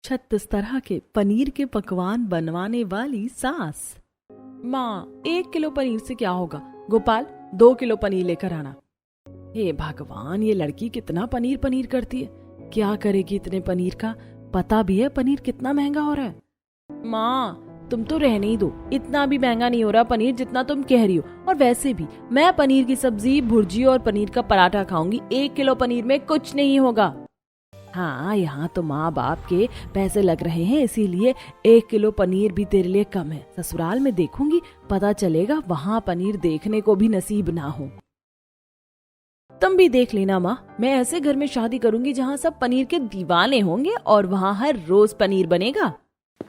36 तरह के पनीर के पकवान बनवाने वाली सास। माँ, 1 किलो पनीर से क्या होगा? गोपाल, 2 किलो पनीर लेकर आना। हे भगवान, ये लड़की कितना पनीर पनीर करती है। क्या करेगी इतने पनीर का? पता भी है पनीर कितना महंगा हो रहा है। माँ, तुम तो रहने ही दो, इतना भी महंगा नहीं हो रहा पनीर जितना तुम कह रही हो। और वैसे भी मैं पनीर की सब्जी, भुर्जी और पनीर का पराठा खाऊंगी। 1 किलो पनीर में कुछ नहीं होगा। हाँ, यहाँ तो माँ बाप के पैसे लग रहे हैं, इसीलिए 1 किलो पनीर भी तेरे लिए कम है। ससुराल में देखूंगी, पता चलेगा वहाँ पनीर देखने को भी नसीब ना हो। तुम भी देख लेना माँ, मैं ऐसे घर में शादी करूंगी जहाँ सब पनीर के दीवाने होंगे और वहाँ हर रोज पनीर बनेगा।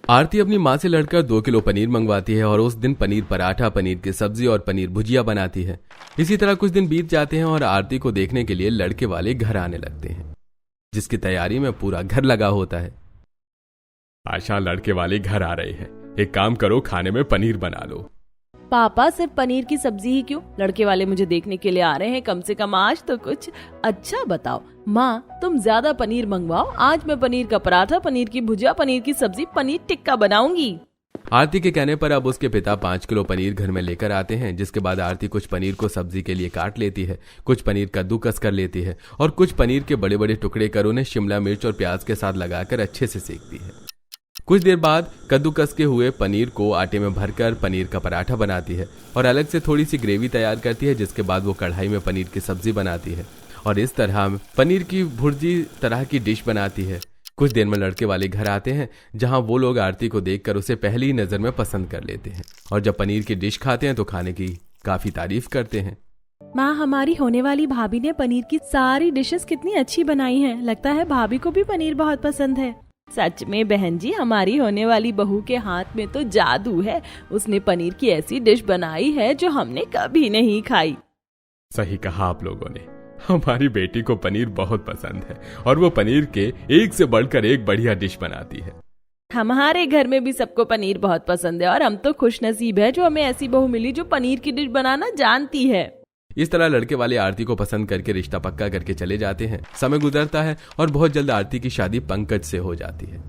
आरती अपनी माँ से लड़कर 2 किलो पनीर मंगवाती है और उस दिन पनीर पराठा, पनीर की सब्जी और पनीर भुजिया बनाती है। इसी तरह कुछ दिन बीत जाते हैं और आरती को देखने के लिए लड़के वाले घर आने लगते हैं, जिसकी तैयारी में पूरा घर लगा होता है। आशा, लड़के वाले घर आ रहे हैं, एक काम करो, खाने में पनीर बना लो। पापा, सिर्फ पनीर की सब्जी ही क्यों? लड़के वाले मुझे देखने के लिए आ रहे हैं, कम से कम आज तो कुछ अच्छा बताओ। माँ, तुम ज्यादा पनीर मंगवाओ, आज मैं पनीर का पराठा, पनीर की भुजिया, पनीर की सब्जी, पनीर टिक्का बनाऊंगी। आरती के कहने पर अब उसके पिता 5 किलो पनीर घर में लेकर आते हैं, जिसके बाद आरती कुछ पनीर को सब्जी के लिए काट लेती है, कुछ पनीर कद्दूकस कर लेती है और कुछ पनीर के बड़े बड़े टुकड़े कर उन्हें शिमला मिर्च और प्याज के साथ लगाकर अच्छे से सेकती है। कुछ देर बाद कद्दूकस के हुए पनीर को आटे में भरकर पनीर का पराठा बनाती है और अलग से थोड़ी सी ग्रेवी तैयार करती है, जिसके बाद वो कढ़ाई में पनीर की सब्जी बनाती है और इस तरह पनीर की भुर्जी तरह की डिश बनाती है। कुछ देर में लड़के वाले घर आते हैं, जहां वो लोग आरती को देखकर उसे पहली नजर में पसंद कर लेते हैं और जब पनीर की डिश खाते हैं तो खाने की काफी तारीफ करते हैं। माँ, हमारी होने वाली भाभी ने पनीर की सारी डिशेस कितनी अच्छी बनाई हैं। लगता है भाभी को भी पनीर बहुत पसंद है। सच में बहन जी, हमारी होने वाली बहू के हाथ में तो जादू है। उसने पनीर की ऐसी डिश बनाई है जो हमने कभी नहीं खाई। सही कहा आप लोगों ने, हमारी बेटी को पनीर बहुत पसंद है और वो पनीर के एक से बढ़कर एक बढ़िया डिश बनाती है। हमारे घर में भी सबको पनीर बहुत पसंद है और हम तो खुश नसीब है जो हमें ऐसी बहू मिली जो पनीर की डिश बनाना जानती है। इस तरह लड़के वाले आरती को पसंद करके रिश्ता पक्का करके चले जाते हैं। समय गुजरता है और बहुत जल्द आरती की शादी पंकज से हो जाती है।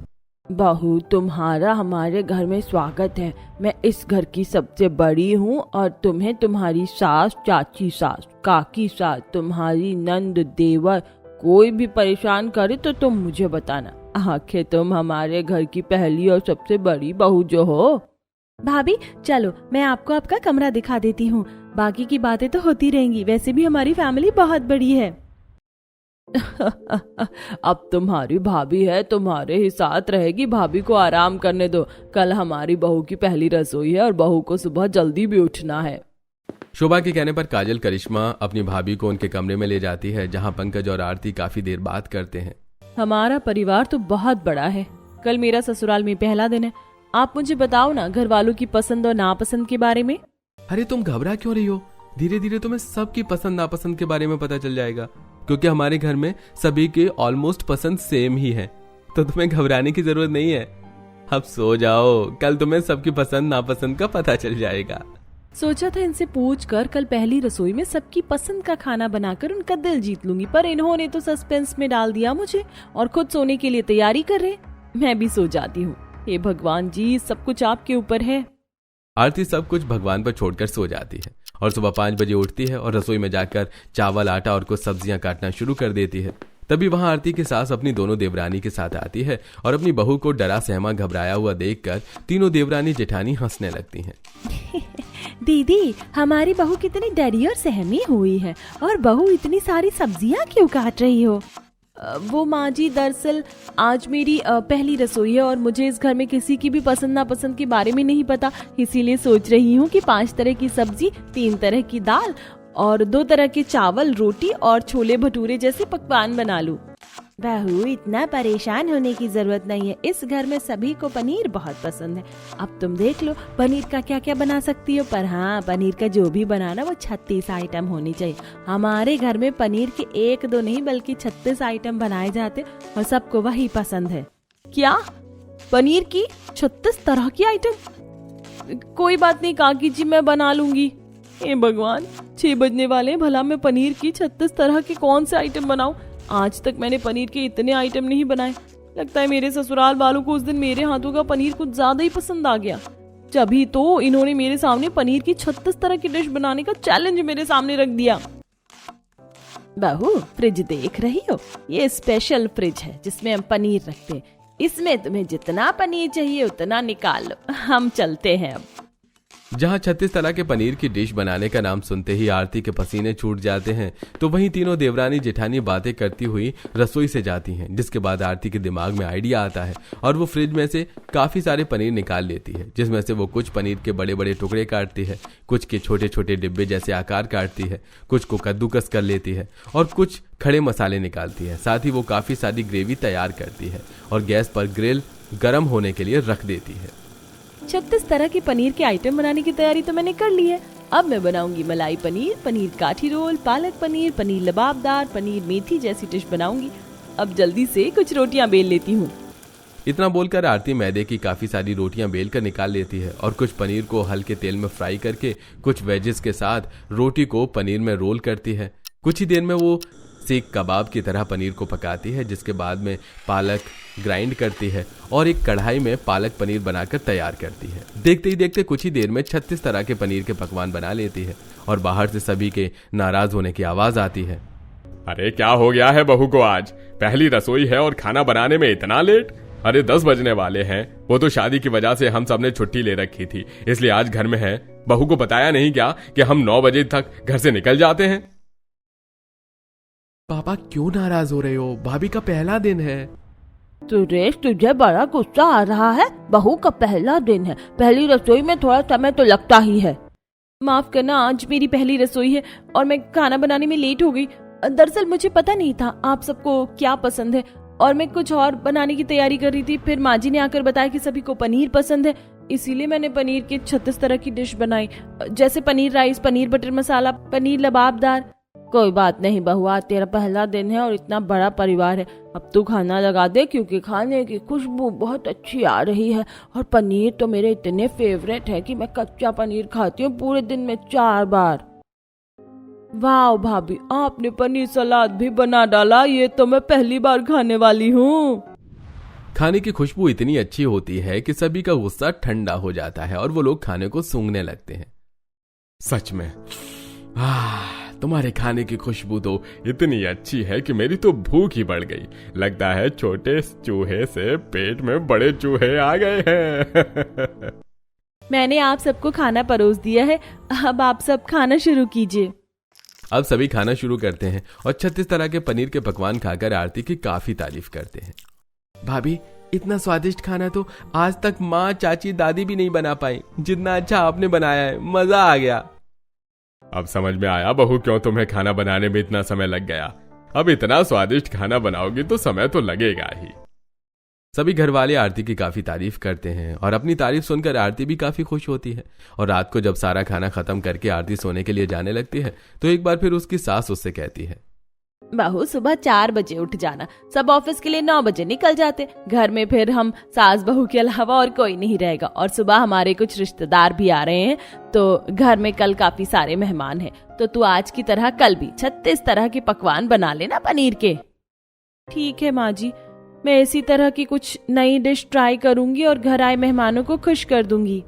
बहू, तुम्हारा हमारे घर में स्वागत है। मैं इस घर की सबसे बड़ी हूँ और तुम्हें तुम्हारी सास, चाची सास, काकी सास, तुम्हारी नंद, देवर कोई भी परेशान करे तो तुम मुझे बताना। आखिर तुम हमारे घर की पहली और सबसे बड़ी बहू जो हो। भाभी चलो, मैं आपको आपका कमरा दिखा देती हूँ। बाकी की बातें तो होती रहेंगी, वैसे भी हमारी फैमिली बहुत बड़ी है। अब तुम्हारी भाभी है, तुम्हारे ही साथ रहेगी। भाभी को आराम करने दो, कल हमारी बहू की पहली रसोई है और बहू को सुबह जल्दी भी उठना है। शोभा के कहने पर काजल करिश्मा अपनी भाभी को उनके कमरे में ले जाती है, जहां पंकज और आरती काफी देर बात करते हैं। हमारा परिवार तो बहुत बड़ा है। कल मेरा ससुराल में पहला दिन है। आप मुझे बताओ ना घर वालों की पसंद और नापसंद के बारे में। अरे तुम घबरा क्यों रही हो? धीरे धीरे तुम्हें सबकी पसंद नापसंद के बारे में पता चल जाएगा, क्योंकि हमारे घर में सभी के ऑलमोस्ट पसंद सेम ही है, तो तुम्हें घबराने की जरूरत नहीं है। अब सो जाओ, कल तुम्हें सबकी पसंद नापसंद का पता चल जाएगा। सोचा था इनसे पूछकर कल पहली रसोई में सबकी पसंद का खाना बनाकर उनका दिल जीत लूंगी, पर इन्होंने तो सस्पेंस में डाल दिया मुझे और खुद सोने के लिए तैयारी कर रहे। मैं भी सो जाती हूँ। हे भगवान जी, सब कुछ आपके ऊपर है। आरती सब कुछ भगवान पर छोड़कर सो जाती है और सुबह 5 बजे उठती है और रसोई में जाकर चावल, आटा और कुछ सब्जियां काटना शुरू कर देती है। तभी वहां आरती की सास अपनी दोनों देवरानी के साथ आती है और अपनी बहू को डरा सहमा घबराया हुआ देखकर तीनों देवरानी जेठानी हंसने लगती हैं। दीदी, हमारी बहू कितनी डरी और सहमी हुई है, और बहू इतनी सारी सब्जियां क्यों काट रही हो? वो माँ जी, दरअसल आज मेरी पहली रसोई है और मुझे इस घर में किसी की भी पसंद नापसंद के बारे में नहीं पता, इसीलिए सोच रही हूँ कि 5 तरह की सब्जी, 3 तरह की दाल और 2 तरह के चावल, रोटी और छोले भटूरे जैसे पकवान बना लूं। बहू, इतना परेशान होने की जरूरत नहीं है। इस घर में सभी को पनीर बहुत पसंद है। अब तुम देख लो पनीर का क्या क्या बना सकती हो, पर हाँ, पनीर का जो भी बनाना वो 36 आइटम होनी चाहिए। हमारे घर में पनीर के 1-2 नहीं बल्कि 36 आइटम बनाए जाते और सबको वही पसंद है। क्या? पनीर की 36 तरह की आइटम? कोई बात नहीं काकी जी, मैं बना लूंगी। हे भगवान, 6 बजने वाले, भला मैं पनीर की 36 तरह के कौन से आइटम बनाऊं? आज तक मैंने पनीर के इतने आइटम नहीं बनाए। लगता है मेरे ससुराल वालों को उस दिन मेरे हाथों का पनीर कुछ ज्यादा ही पसंद आ गया। तभी तो इन्होंने मेरे सामने पनीर की 36 तरह की डिश बनाने का चैलेंज मेरे सामने रख दिया। बहू, फ्रिज देख रही हो? ये स्पेशल फ्रिज है जिसमें हम पनीर रखते हैं। इसमें तुम्हें जितना पनीर चाहिए उतना निकाल लो, हम चलते हैं अब। जहां 36 तरह के पनीर की डिश बनाने का नाम सुनते ही आरती के पसीने छूट जाते हैं, तो वहीं तीनों देवरानी जेठानी बातें करती हुई रसोई से जाती हैं। जिसके बाद आरती के दिमाग में आइडिया आता है और वो फ्रिज में से काफी सारे पनीर निकाल लेती है, जिसमें से वो कुछ पनीर के बड़े बड़े टुकड़े काटती है, कुछ के छोटे छोटे डिब्बे जैसे आकार काटती है, कुछ को कद्दूकस कर लेती है और कुछ खड़े मसाले निकालती है। साथ ही वो काफी सारी ग्रेवी तैयार करती है और गैस पर ग्रिल गर्म होने के लिए रख देती है। 36 तरह के पनीर के आइटम बनाने की तैयारी तो मैंने कर ली है। अब मैं बनाऊंगी मलाई पनीर, पनीर काठी रोल, पालक पनीर, पनीर लबाबदार, पनीर मेथी जैसी डिश बनाऊंगी। अब जल्दी से कुछ रोटियां बेल लेती हूँ। इतना बोलकर आरती मैदे की काफी सारी रोटियां बेल कर निकाल लेती है और कुछ पनीर को हल्के तेल में फ्राई करके कुछ वेजेस के साथ रोटी को पनीर में रोल करती है। कुछ ही देर में वो सीख कबाब की तरह पनीर को पकाती है, जिसके बाद में पालक ग्राइंड करती है और एक कढ़ाई में पालक पनीर बनाकर तैयार करती है। देखते ही देखते कुछ ही देर में 36 तरह के पनीर के पकवान बना लेती है और बाहर से सभी के नाराज होने की आवाज आती है। अरे क्या हो गया है बहू को आज? पहली रसोई है और खाना बनाने में इतना लेट? अरे 10 बजने वाले हैं। वो तो शादी की वजह से हम सब ने छुट्टी ले रखी थी, इसलिए आज घर में है। बहू को बताया नहीं क्या कि हम 9 बजे तक घर से निकल जाते हैं? पापा क्यों नाराज हो रहे हो? भाभी का पहला दिन है। सुरेश, तुझे बड़ा गुस्सा आ रहा है? बहू का पहला दिन है, पहली रसोई में थोड़ा समय तो लगता ही है। माफ करना, आज मेरी पहली रसोई है और मैं खाना बनाने में लेट हो गई। दरअसल मुझे पता नहीं था आप सबको क्या पसंद है और मैं कुछ और बनाने की तैयारी कर रही थी। फिर माँ जी ने आकर बताया कि सभी को पनीर पसंद है, इसीलिए मैंने पनीर की 36 तरह की डिश बनाई, जैसे पनीर राइस, पनीर बटर मसाला, पनीर लबाबदार। कोई बात नहीं बहू, आज तेरा पहला दिन है और इतना बड़ा परिवार है। अब तू खाना लगा दे क्योंकि खाने की खुशबू बहुत अच्छी आ रही है और पनीर तो मेरे इतने फेवरेट है कि मैं कच्चा पनीर खाती हूँ पूरे दिन में 4 बार। वाह भाभी, आपने पनीर सलाद भी बना डाला, ये तो मैं पहली बार खाने वाली हूँ। खाने की खुशबू इतनी अच्छी होती है कि सभी का गुस्सा ठंडा हो जाता है और वो लोग खाने को सूंघने लगते हैं। सच में तुम्हारे खाने की खुशबू तो इतनी अच्छी है कि मेरी तो भूख ही बढ़ गई। लगता है छोटे चूहे से पेट में बड़े चूहे आ गए हैं। मैंने आप सबको खाना परोस दिया है, अब आप सब खाना शुरू कीजिए। अब सभी खाना शुरू करते हैं और 36 तरह के पनीर के पकवान खाकर आरती की काफी तारीफ करते हैं। भाभी, इतना स्वादिष्ट खाना तो आज तक माँ, चाची, दादी भी नहीं बना पाई जितना अच्छा आपने बनाया है। मजा आ गया। अब समझ में आया बहू क्यों तुम्हें खाना बनाने में इतना समय लग गया। अब इतना स्वादिष्ट खाना बनाओगी तो समय तो लगेगा ही। सभी घर वाले आरती की काफी तारीफ करते हैं और अपनी तारीफ सुनकर आरती भी काफी खुश होती है। और रात को जब सारा खाना खत्म करके आरती सोने के लिए जाने लगती है तो एक बार फिर उसकी सास उससे कहती है, बहू सुबह 4 बजे उठ जाना, सब ऑफिस के लिए 9 बजे निकल जाते। घर में फिर हम सास बहू के अलावा और कोई नहीं रहेगा और सुबह हमारे कुछ रिश्तेदार भी आ रहे हैं, तो घर में कल काफी सारे मेहमान हैं, तो तू आज की तरह कल भी 36 तरह के पकवान बना लेना पनीर के। ठीक है माँ जी, मैं इसी तरह की कुछ नई डिश ट्राई करूंगी और घर आए मेहमानों को खुश कर दूंगी।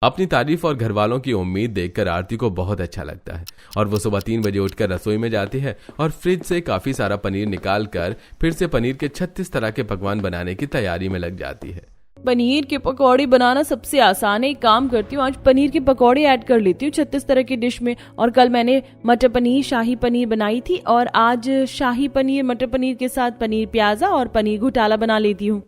अपनी तारीफ और घर वालों की उम्मीद देखकर आरती को बहुत अच्छा लगता है और वो सुबह 3 बजे उठकर रसोई में जाती है और फ्रिज से काफी सारा पनीर निकाल कर फिर से पनीर के 36 तरह के पकवान बनाने की तैयारी में लग जाती है। पनीर के पकौड़े बनाना सबसे आसान है। एक काम करती हूँ, आज पनीर के पकौड़े ऐड कर लेती हूँ 36 तरह की डिश में। और कल मैंने मटर पनीर, शाही पनीर बनाई थी और आज शाही पनीर, मटर पनीर के साथ पनीर प्याजा और पनीर घोटाला बना लेती हूँ।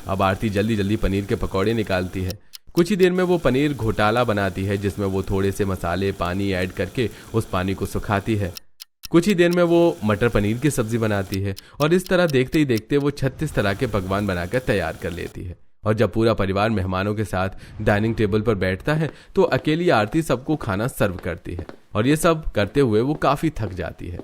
अब आरती जल्दी जल्दी पनीर के पकौड़े निकालती है। कुछ ही देर में वो पनीर घोटाला बनाती है, जिसमें वो थोड़े से मसाले, पानी ऐड करके उस पानी को सुखाती है। कुछ ही देर में वो मटर पनीर की सब्जी बनाती है और इस तरह देखते ही देखते वो 36 तरह के पकवान बनाकर तैयार कर लेती है। और जब पूरा परिवार मेहमानों के साथ डाइनिंग टेबल पर बैठता है तो अकेली आरती सबको खाना सर्व करती है और ये सब करते हुए वो काफी थक जाती है।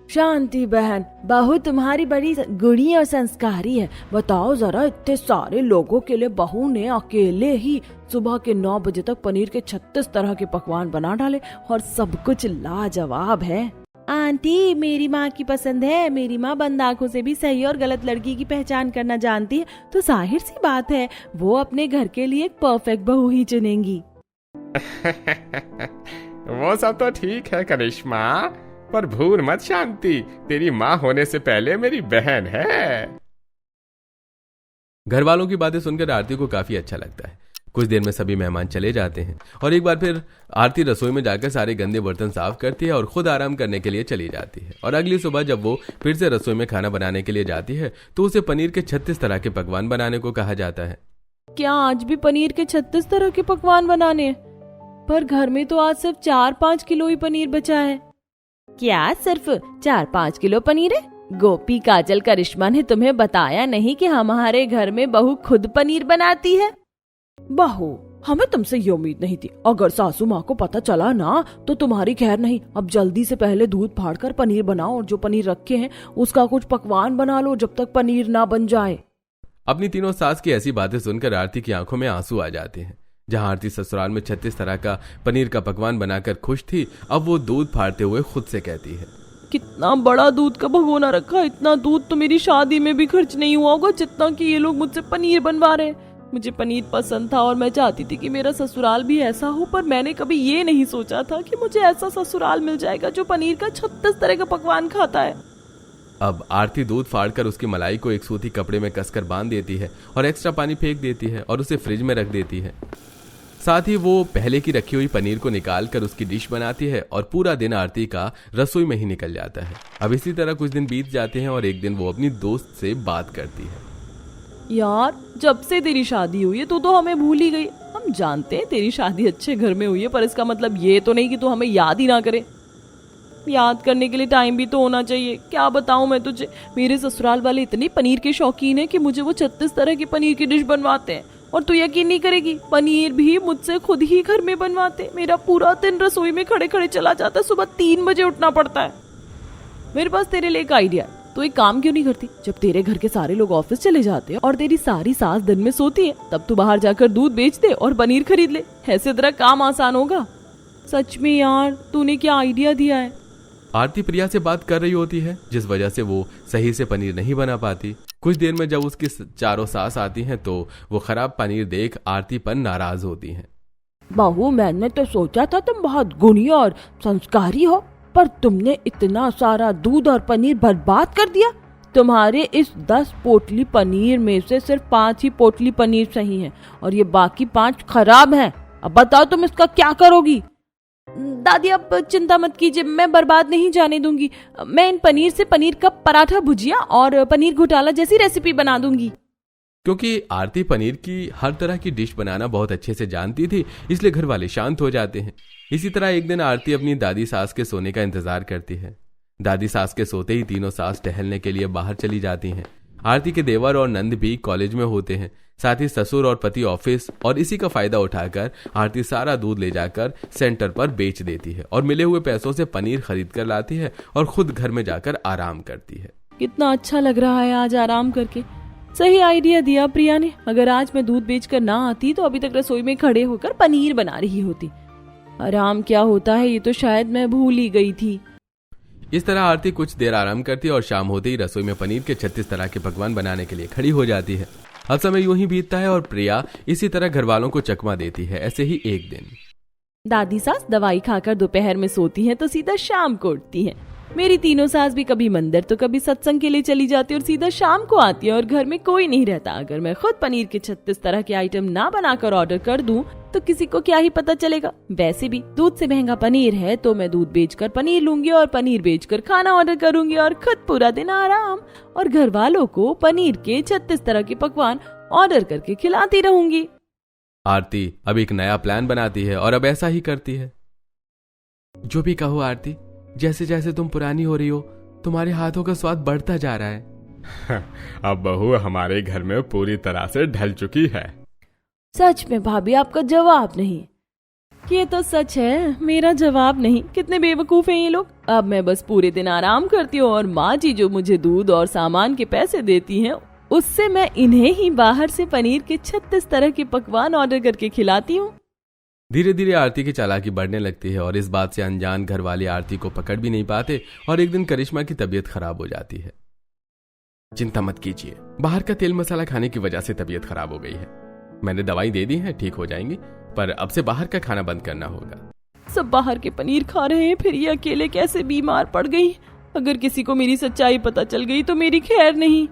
शांति बहन, बहू तुम्हारी बड़ी गुणी और संस्कारी है। बताओ जरा, इतने सारे लोगों के लिए बहू ने अकेले ही सुबह के 9 बजे तक पनीर के 36 तरह के पकवान बना डाले और सब कुछ लाजवाब है। आंटी मेरी माँ की पसंद है, मेरी माँ बंद आंखों से भी सही और गलत लड़की की पहचान करना जानती है, तो जाहिर सी बात है वो अपने घर के लिए एक परफेक्ट बहू ही चुनेंगी। वो सब तो ठीक है करिश्मा, पर भूल मत शांति, तेरी माँ होने से पहले मेरी बहन है। घर वालों की बातें सुनकर आरती को काफी अच्छा लगता है। कुछ देर में सभी मेहमान चले जाते हैं और एक बार फिर आरती रसोई में जाकर सारे गंदे बर्तन साफ करती है और खुद आराम करने के लिए चली जाती है। और अगली सुबह जब वो फिर से रसोई में खाना बनाने के लिए जाती है तो उसे पनीर के 36 तरह के पकवान बनाने को कहा जाता है। क्या आज भी पनीर के 36 तरह के पकवान बनाने हैं? पर घर में तो आज सिर्फ 4-5 किलो ही पनीर बचा है। क्या सिर्फ 4-5 किलो पनीर है? गोपी, काजल, करिश्मा ने तुम्हें बताया नहीं कि हमारे घर में बहू खुद पनीर बनाती है? बहू, हमें तुमसे ये उम्मीद नहीं थी। अगर सासू माँ को पता चला ना तो तुम्हारी खैर नहीं। अब जल्दी से पहले दूध फाड़कर पनीर बनाओ और जो पनीर रखे हैं उसका कुछ पकवान बना लो जब तक पनीर ना बन जाए। अपनी तीनों सास की ऐसी बातें सुनकर आरती की आंखों में आंसू आ जाते हैं। जहां आरती ससुराल में 36 तरह का पनीर का पकवान बनाकर खुश थी, अब वो दूध फाड़ते हुए खुद से कहती है, कितना बड़ा दूध का भगोना रखा, इतना दूध तो मेरी शादी में भी खर्च नहीं हुआ होगा जितना कि ये लोग मुझसे पनीर बनवा रहे हैं। मुझे पनीर पसंद था और मैं चाहती थी कि मेरा ससुराल भी ऐसा हो, पर मैंने कभी ये नहीं सोचा था कि मुझे ऐसा ससुराल मिल जाएगा जो पनीर का 36 तरह का पकवान खाता है। अब आरती दूध फाड़कर उसकी मलाई को एक सूती कपड़े में कसकर बांध देती है और एक्स्ट्रा पानी फेंक देती है और उसे फ्रिज में रख देती है। साथ ही वो पहले की रखी हुई पनीर को निकालकर उसकी डिश बनाती है और पूरा दिन आरती का रसोई में ही निकल जाता है। अब इसी तरह कुछ दिन बीत जाते हैं और एक दिन वो अपनी दोस्त से बात करती है। यार, जब से तेरी शादी हुई है तू तो हमें भूल ही गई। हम जानते हैं तेरी शादी अच्छे घर में हुई है, पर इसका मतलब ये तो नहीं कि तू हमें याद ही ना करे। याद करने के लिए टाइम भी तो होना चाहिए। क्या बताऊं मैं तुझे, मेरे ससुराल वाले इतने पनीर के शौकीन हैं कि मुझे वो 36 तरह की पनीर की डिश बनवाते हैं। और तू यकीन नहीं करेगी, पनीर भी मुझसे खुद ही घर में बनवाते। मेरा पूरा दिन रसोई में खड़े खड़े चला जाता है, सुबह 3 बजे उठना पड़ता है। मेरे पास तेरे लिए एक आइडिया है, तो एक काम क्यों नहीं करती? जब तेरे घर के सारे लोग ऑफिस चले जाते हैं और तेरी सारी सास दिन में सोती है, तब तू बाहर जाकर दूध बेच दे और पनीर खरीद ले। ऐसे तेरा काम आसान होगा। सच में यार, तूने क्या आइडिया दिया है। आरती प्रिया से बात कर रही होती है, जिस वजह से वो सही से पनीर नहीं बना पाती। कुछ देर में जब उसकी चारों सास आती हैं तो वो खराब पनीर देख आरती पर नाराज होती हैं। बहू, मैंने तो सोचा था तुम बहुत गुणी और संस्कारी हो, पर तुमने इतना सारा दूध और पनीर बर्बाद कर दिया। तुम्हारे इस 10 पोटली पनीर में से सिर्फ 5 ही पोटली पनीर सही है और ये बाकी 5 खराब हैं। अब बताओ तुम इसका क्या करोगी? दादी, अब चिंता मत कीजिए, मैं बर्बाद नहीं जाने दूंगी। मैं इन पनीर से पनीर का पराठा भुजिया और पनीर घोटाला जैसी रेसिपी बना दूंगी। क्योंकि आरती पनीर की हर तरह की डिश बनाना बहुत अच्छे से जानती थी, इसलिए घर वाले शांत हो जाते हैं। इसी तरह एक दिन आरती अपनी दादी सास के सोने का इंतजार करती है। दादी सास के सोते ही तीनों सास टहलने के लिए बाहर चली जाती हैं। आरती के देवर और नंद भी कॉलेज में होते हैं, साथ ही ससुर और पति ऑफिस, और इसी का फायदा उठाकर आरती सारा दूध ले जाकर सेंटर पर बेच देती है और मिले हुए पैसों से पनीर खरीद कर लाती है और खुद घर में जाकर आराम करती है। कितना अच्छा लग रहा है आज आराम करके। सही आइडिया दिया प्रिया ने। अगर आज मैं दूध बेचकर ना आती तो अभी तक रसोई में खड़े होकर पनीर बना रही होती। आराम क्या होता है ये तो शायद मैं भूल ही गई थी। इस तरह आरती कुछ देर आराम करती है और शाम होते ही रसोई में पनीर के 36 तरह के पकवान बनाने के लिए खड़ी हो जाती है। अब समय यूं ही बीतता है और प्रिया इसी तरह घर वालों को चकमा देती है। ऐसे ही एक दिन दादी सास दवाई खाकर दोपहर में सोती हैं तो सीधा शाम को उठती हैं। मेरी तीनों सास भी कभी मंदिर तो कभी सत्संग के लिए चली जाती और सीधा शाम को आती है और घर में कोई नहीं रहता। अगर मैं खुद पनीर के 36 तरह के आइटम ना बनाकर ऑर्डर कर दूं तो किसी को क्या ही पता चलेगा। वैसे भी दूध से महंगा पनीर है तो मैं दूध बेचकर पनीर लूंगी और पनीर बेचकर खाना ऑर्डर करूंगी और खुद पूरा दिन आराम, और घर वालों को पनीर के 36 तरह के पकवान ऑर्डर करके खिलाती रहूंगी। आरती अब एक नया प्लान बनाती है और अब ऐसा ही करती है। जो भी कहो आरती, जैसे जैसे तुम पुरानी हो रही हो तुम्हारे हाथों का स्वाद बढ़ता जा रहा है। अब बहू हमारे घर में पूरी तरह से ढल चुकी है। सच में भाभी, आपका जवाब नहीं। ये तो सच है, मेरा जवाब नहीं। कितने बेवकूफ हैं ये लोग। अब मैं बस पूरे दिन आराम करती हूँ और माँ जी जो मुझे दूध और सामान के पैसे देती हैं उससे मैं इन्हें ही बाहर से पनीर के 36 तरह के पकवान ऑर्डर करके खिलाती हूँ। धीरे धीरे आरती की चालाकी बढ़ने लगती है और इस बात से अनजान घर वाले आरती को पकड़ भी नहीं पाते और एक दिन करिश्मा की तबीयत खराब हो जाती है। चिंता मत कीजिए, बाहर का तेल मसाला खाने की वजह से तबीयत खराब हो गई है। मैंने दवाई दे दी है, ठीक हो जाएंगी, पर अब से बाहर का खाना बंद करना होगा। सब बाहर के पनीर खा रहे हैं, फिर ये अकेले कैसे बीमार पड़ गई। अगर किसी को मेरी सच्चाई पता चल गई तो मेरी खैर नहीं।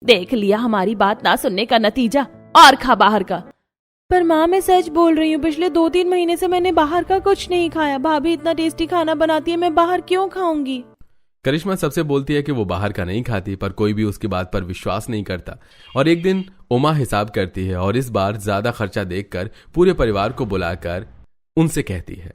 देख लिया हमारी बात ना सुनने का नतीजा, और खा बाहर का। पर माँ मैं सच बोल रही हूँ, पिछले 2-3 महीने से मैंने बाहर का कुछ नहीं खाया। भाभी इतना टेस्टी खाना बनाती है, मैं बाहर क्यों खाऊंगी। करिश्मा सबसे बोलती है कि वो बाहर का नहीं खाती, पर कोई भी उसकी बात पर विश्वास नहीं करता। और एक दिन उमा हिसाब करती है और इस बार ज्यादा खर्चा देखकर पूरे परिवार को बुलाकर उनसे कहती है,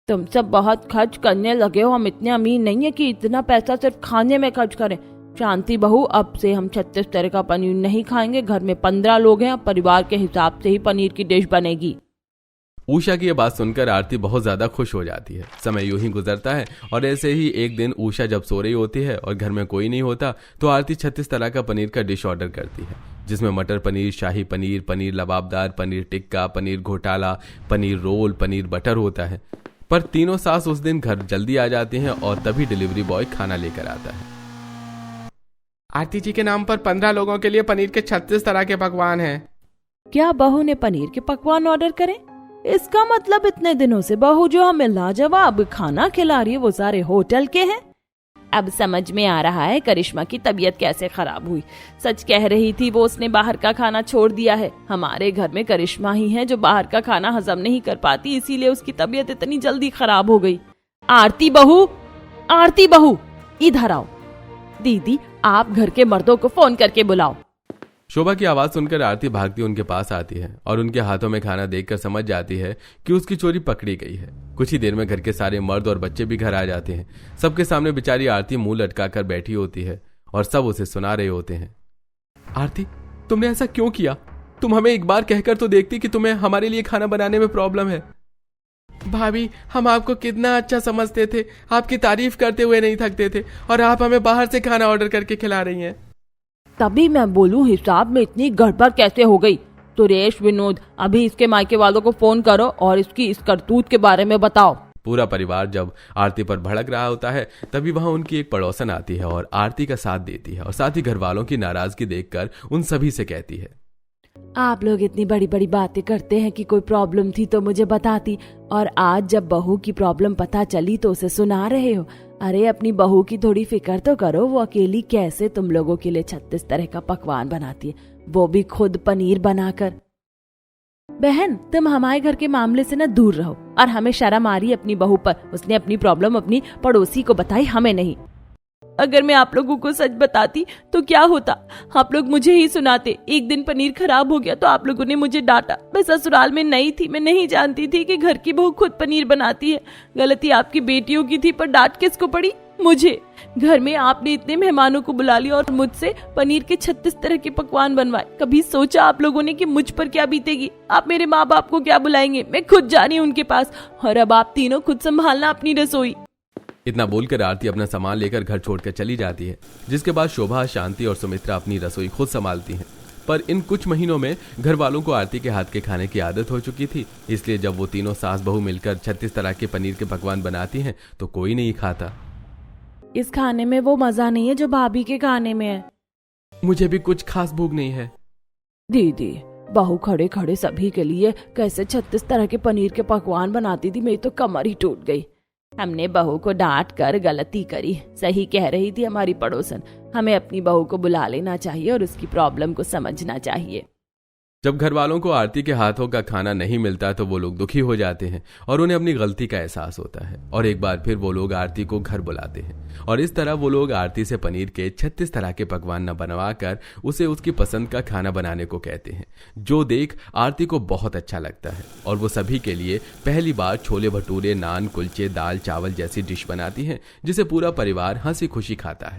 तुम सब बहुत खर्च करने लगे हो, हम इतने अमीर नहीं है कि इतना पैसा सिर्फ खाने में खर्च करें। शांति बहू, अब से हम 36 तरह का पनीर नहीं खाएंगे। घर में 15 लोग हैं, परिवार के हिसाब से ही पनीर की डिश बनेगी। उषा की यह बात सुनकर आरती बहुत ज्यादा खुश हो जाती है। समय यूं ही गुजरता है और ऐसे ही एक दिन उषा जब सो रही होती है और घर में कोई नहीं होता तो आरती 36 तरह का पनीर का डिश ऑर्डर करती है, जिसमें मटर पनीर, शाही पनीर, पनीर लबाबदार, पनीर टिक्का, पनीर घोटाला, पनीर रोल, पनीर बटर होता है। पर तीनों सास उस दिन घर जल्दी आ जाती हैं और तभी डिलीवरी बॉय खाना लेकर आता है। आरती जी के नाम पर 15 लोगों के लिए पनीर के 36 तरह के पकवान हैं। क्या बहू ने पनीर के पकवान ऑर्डर करे? इसका मतलब इतने दिनों से बहू जो हमें लाजवाब खाना खिला रही है वो सारे होटल के हैं। अब समझ में आ रहा है करिश्मा की तबीयत कैसे खराब हुई। सच कह रही थी वो, उसने बाहर का खाना छोड़ दिया है। हमारे घर में करिश्मा ही है जो बाहर का खाना हजम नहीं कर पाती, इसीलिए उसकी तबीयत इतनी जल्दी खराब हो गई। आरती बहू, आरती बहू, इधर आओ। दीदी, आप घर के मर्दों को फोन करके बुलाओ। शोभा की आवाज सुनकर आरती भागती उनके पास आती है और उनके हाथों में खाना देखकर समझ जाती है कि उसकी चोरी पकड़ी गई है। कुछ ही देर में घर के सारे मर्द और बच्चे भी घर आ जाते हैं। सबके सामने बेचारी आरती मुंह लटकाकर बैठी होती है और सब उसे सुना रहे होते हैं। आरती, तुमने ऐसा क्यों किया? तुम हमें एक बार कहकर तो देखती कि तुम्हें हमारे लिए खाना बनाने में प्रॉब्लम है। भाभी, हम आपको कितना अच्छा समझते थे, आपकी तारीफ करते हुए नहीं थकते थे, और आप हमें बाहर से खाना ऑर्डर करके खिला रही हैं। तभी मैं बोलूं हिसाब में इतनी गड़बड़ कैसे हो गई। सुरेश, विनोद, अभी इसके मायके वालों को फोन करो और इसकी इस करतूत के बारे में बताओ। पूरा परिवार जब आरती पर भड़क रहा होता है तभी वहां उनकी एक पड़ोसन आती है और आरती का साथ देती है और साथ ही घर वालों की नाराजगी देखकर उन सभी से कहती है, आप लोग इतनी बड़ी बड़ी बातें करते हैं कि कोई प्रॉब्लम थी तो मुझे बताती, और आज जब बहू की प्रॉब्लम पता चली तो उसे सुना रहे हो। अरे अपनी बहू की थोड़ी फिक्र तो करो, वो अकेली कैसे तुम लोगों के लिए 36 तरह का पकवान बनाती है, वो भी खुद पनीर बनाकर। बहन, तुम हमारे घर के मामले से ना दूर रहो, और हमें शर्म आ रही है अपनी बहू पर। उसने अपनी प्रॉब्लम अपनी पड़ोसी को बताई, हमें नहीं। अगर मैं आप लोगों को सच बताती तो क्या होता? आप लोग मुझे ही सुनाते। एक दिन पनीर खराब हो गया तो आप लोगों ने मुझे डांटा। मैं ससुराल में नई थी, मैं नहीं जानती थी कि घर की बहू खुद पनीर बनाती है। गलती आपकी बेटियों की थी, पर डांट किसको पड़ी? मुझे। घर में आपने इतने मेहमानों को बुला लिया और मुझसे पनीर के 36 तरह के पकवान बनवाए। कभी सोचा आप लोगों ने कि मुझ पर क्या बीतेगी? आप मेरे माँ बाप को क्या बुलाएंगे? मैं खुद जा रही हूँ उनके पास, और अब आप तीनों खुद संभालना अपनी रसोई। इतना बोलकर आरती अपना सामान लेकर घर छोड़कर चली जाती है, जिसके बाद शोभा, शांति और सुमित्रा अपनी रसोई खुद संभालती हैं। पर इन कुछ महीनों में घर वालों को आरती के हाथ के खाने की आदत हो चुकी थी, इसलिए जब वो तीनों सास बहू मिलकर 36 तरह के पनीर के पकवान बनाती हैं तो कोई नहीं खाता। इस खाने में वो मजा नहीं है जो भाभी के खाने में है। मुझे भी कुछ खास भूख नहीं है। दीदी, बहू खड़े खड़े सभी के लिए कैसे 36 तरह के पनीर के पकवान बनाती थी, मेरी तो कमर ही टूट गई। हमने बहू को डांट कर गलती करी। सही कह रही थी हमारी पड़ोसन, हमें अपनी बहू को बुला लेना चाहिए और उसकी प्रॉब्लम को समझना चाहिए। जब घर वालों को आरती के हाथों का खाना नहीं मिलता तो वो लोग दुखी हो जाते हैं और उन्हें अपनी गलती का एहसास होता है, और एक बार फिर वो लोग आरती को घर बुलाते हैं और इस तरह वो लोग आरती से पनीर के 36 तरह के पकवान न बनवा कर उसे उसकी पसंद का खाना बनाने को कहते हैं, जो देख आरती को बहुत अच्छा लगता है और वो सभी के लिए पहली बार छोले भटूरे, नान, कुलचे, दाल चावल जैसी डिश बनाती है जिसे पूरा परिवार हंसी खुशी खाता है।